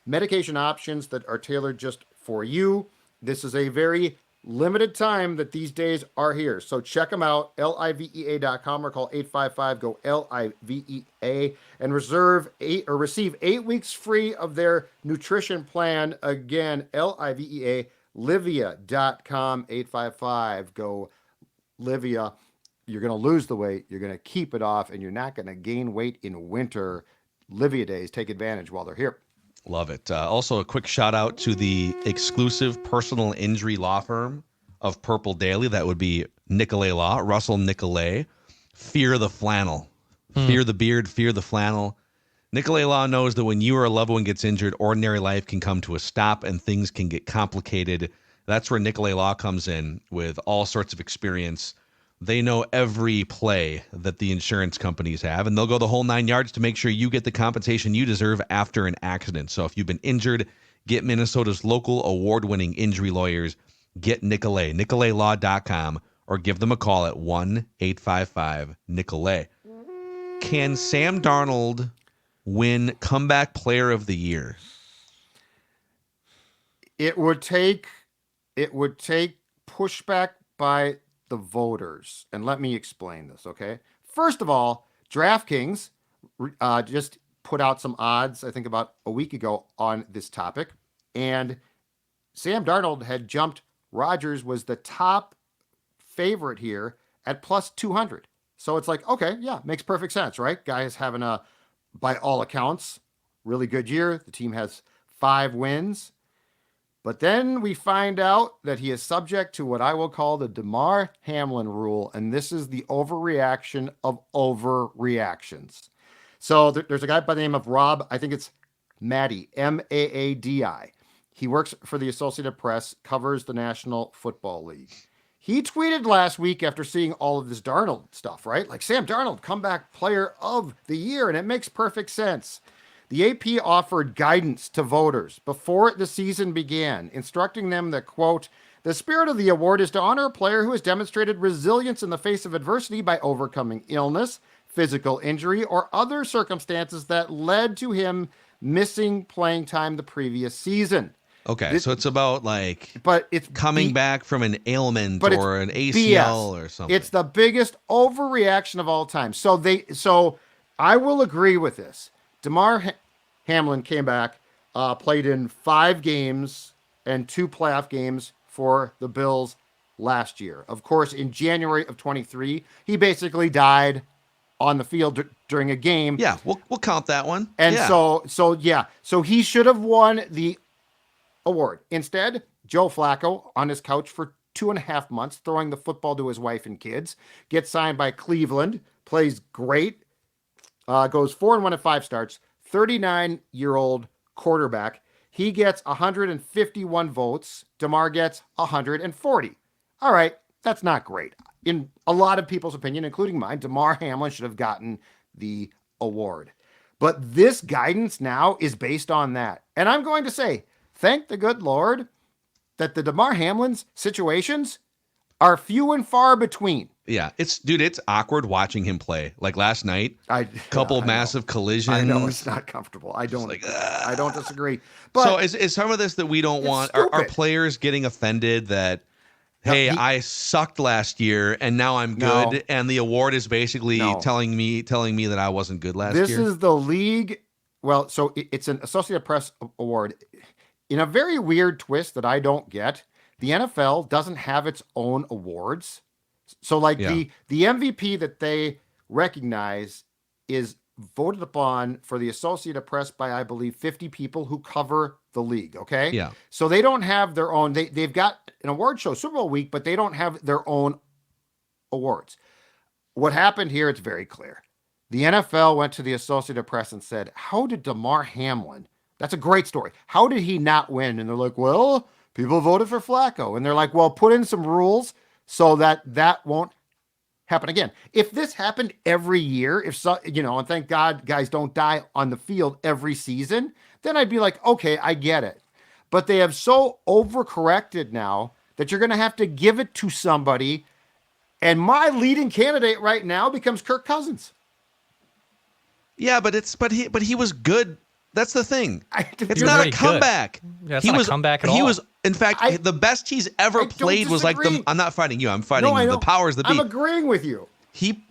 medication options that are tailored just for you. This is a very limited time that these days are here. So check them out, livea.com, or call 855-GO-LIVEA and receive 8 weeks free of their nutrition plan. Again, LIVEA, livea.com, 855-GO-LIVEA. You're going to lose the weight, you're going to keep it off, and you're not going to gain weight in winter. Livia Days, take advantage while they're here. Love it. Also, a quick shout out to the exclusive personal injury law firm of Purple Daily. That would be Nicolay Law, Russell Nicolay. Fear the flannel. Fear the beard, fear the flannel. Nicolay Law knows that when you or a loved one gets injured, ordinary life can come to a stop and things can get complicated. That's where Nicolay Law comes in with all sorts of experience. They know every play that the insurance companies have, and they'll go the whole 9 yards to make sure you get the compensation you deserve after an accident. So if you've been injured, get Minnesota's local award-winning injury lawyers. Get Nicolay, nicolaylaw.com, or give them a call at 1-855-NICOLAY. Can Sam Darnold win Comeback Player of the Year? It would take pushback by the voters. And let me explain this, okay? First of all, DraftKings just put out some odds, I think about a week ago, on this topic. And Sam Darnold had jumped. Rodgers was the top favorite here at plus 200. So it's like, okay, yeah, makes perfect sense, right? Guy is having a, by all accounts, really good year. The team has 5 wins. But then we find out that he is subject to what I will call the Damar Hamlin rule, and this is the overreaction of overreactions. So there's a guy by the name of Rob, I think it's Maddie, Maadi. He works for the Associated Press, covers the National Football League. He tweeted last week after seeing all of this Darnold stuff, right? Like, Sam Darnold, comeback player of the year, and it makes perfect sense. The AP offered guidance to voters before the season began, instructing them that, quote, the spirit of the award is to honor a player who has demonstrated resilience in the face of adversity by overcoming illness, physical injury, or other circumstances that led to him missing playing time the previous season. Okay, so it's about coming back from an ailment or an ACL or something. It's the biggest overreaction of all time. So I will agree with this. Damar Hamlin came back, played in 5 games and 2 playoff games for the Bills last year. Of course, in January of 23, he basically died on the field during a game. Yeah, we'll count that one. And yeah. so he should have won the award. Instead, Joe Flacco on his couch for 2.5 months, throwing the football to his wife and kids, gets signed by Cleveland, plays great, goes 4-1 at 5 starts, 39-year-old quarterback. He gets 151 votes. DeMar gets 140. All right, that's not great. In a lot of people's opinion, including mine, DeMar Hamlin should have gotten the award. But this guidance now is based on that. And I'm going to say, thank the good Lord that the DeMar Hamlin's situations are few and far between. Yeah, it's awkward watching him play. Like last night, couple massive collisions. I know it's not comfortable. I don't disagree. But so is some of this that we don't want? Are players getting offended that, hey, I sucked last year and now I'm good, and the award is basically telling me that I wasn't good last year? This is the league. Well, so it's an Associated Press award. In a very weird twist that I don't get, the NFL doesn't have its own awards. So the MVP that they recognize is voted upon for the Associated Press by, I believe, 50 people who cover the league. Okay. Yeah. So they don't have their own, they've got an award show Super Bowl week, but they don't have their own awards. What happened here, it's very clear. The NFL went to the Associated Press and said, how did DeMar Hamlin, that's a great story, how did he not win? And they're like, well, people voted for Flacco. And they're like, well, put in some rules so that won't happen again. If this happened every year, and thank God guys don't die on the field every season, then I'd be like, okay, I get it. But they have so overcorrected now that you're going to have to give it to somebody. And my leading candidate right now becomes Kirk Cousins. Yeah, but he was good. That's the thing. It's You're not a very comeback. That's not a comeback at all. He was, in fact, the best he's ever played was like I'm not fighting you. I'm fighting the powers that be. I'm agreeing with you.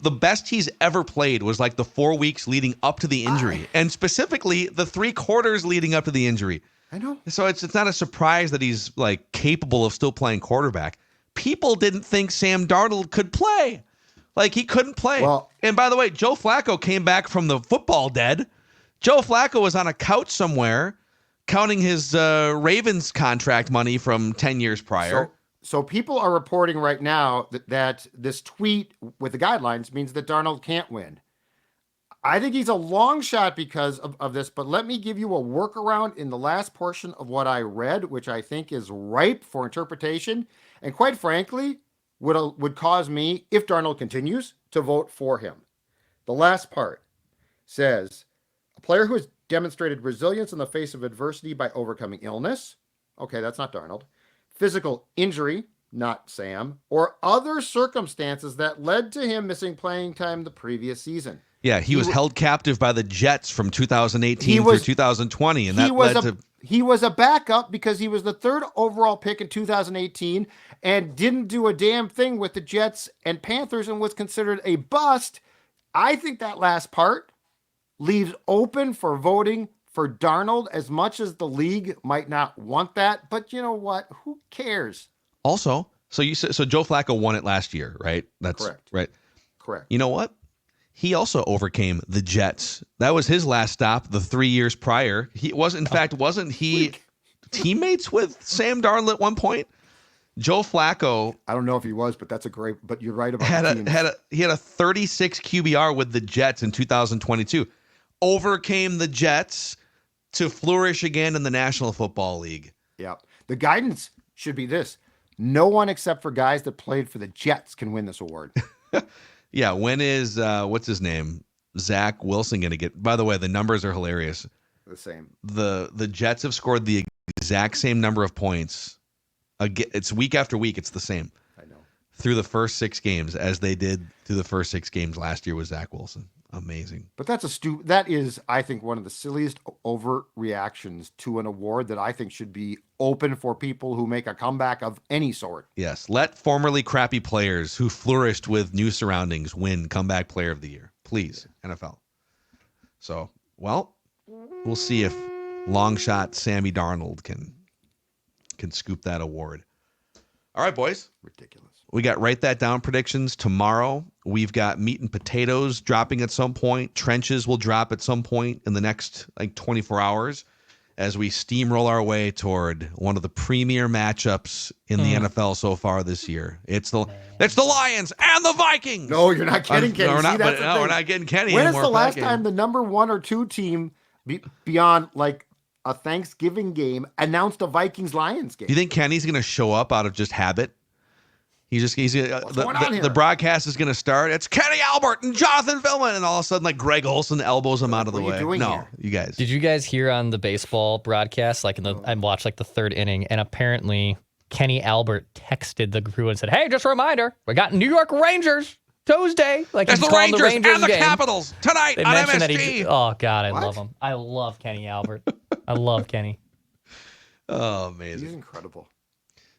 The best he's ever played was like the 4 weeks leading up to the injury, and specifically the 3 quarters leading up to the injury. I know. So it's not a surprise that he's like capable of still playing quarterback. People didn't think Sam Darnold could play. Like he couldn't play. Well, and by the way, Joe Flacco came back from the football dead. Joe Flacco was on a couch somewhere counting his Ravens contract money from 10 years prior. So people are reporting right now that this tweet with the guidelines means that Darnold can't win. I think he's a long shot because of this, but let me give you a workaround in the last portion of what I read, which I think is ripe for interpretation, and quite frankly, would cause me, if Darnold continues, to vote for him. The last part says, a player who has demonstrated resilience in the face of adversity by overcoming illness. Okay, that's not Darnold. Physical injury, not Sam, or other circumstances that led to him missing playing time the previous season. Yeah, he was held captive by the Jets from 2018 through 2020, and that led to... He was a backup because he was the 3rd overall pick in 2018 and didn't do a damn thing with the Jets and Panthers and was considered a bust. I think that last part leaves open for voting for Darnold as much as the league might not want that. But you know what? Who cares? Also, so Joe Flacco won it last year, right? That's correct. Right. Correct. You know what? He also overcame the Jets. That was his last stop the 3 years prior. Wasn't he teammates with Sam Darnold at one point? Joe Flacco. I don't know if he was, but but you're right about he had a 36 QBR with the Jets in 2022. Overcame the Jets to flourish again in the National Football League. Yeah. The guidance should be this. No one except for guys that played for the Jets can win this award. Yeah. When is, what's his name? Zach Wilson going to get, by the way, the numbers are hilarious. The same. The Jets have scored the exact same number of points. It's week after week. It's the same. I know. Through the first 6 games as they did through the first 6 games last year with Zach Wilson. Amazing. But that is, I think, one of the silliest overreactions to an award that I think should be open for people who make a comeback of any sort. Yes. Let formerly crappy players who flourished with new surroundings win comeback player of the year. Please, NFL. So, well, we'll see if long shot Sammy Darnold can scoop that award. All right, boys. Ridiculous. We got Write That Down predictions tomorrow. We've got Meat and Potatoes dropping at some point. Trenches will drop at some point in the next 24 hours as we steamroll our way toward one of the premier matchups in the NFL so far this year. It's the Lions and the Vikings. No, you're not kidding, Kenny. We're See, not, that's the thing. we're not getting Kenny When is anymore the for last that game. time the number 1 or 2 team beyond like a Thanksgiving game announced a Vikings-Lions game? Do you think Kenny's going to show up out of just habit? He's going on here? the broadcast is going to start. It's Kenny Albert and Jonathan Villman, and all of a sudden, Greg Olson elbows him out of the What are way. you doing No, here? you guys. Did you guys hear on the baseball broadcast, I watched the 3rd inning, and apparently Kenny Albert texted the crew and said, "Hey, just a reminder, we got New York Rangers Tuesday." Like It's he's the calling Rangers and the game. Capitals tonight They on mentioned that MSG. oh God, I What? love him. I love Kenny Albert. I love Kenny. Oh, He's amazing. incredible.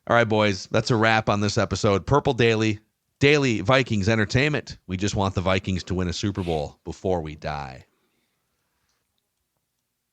All right, boys. That's a wrap on this episode. Purple Daily Vikings Entertainment. We just want the Vikings to win a Super Bowl before we die.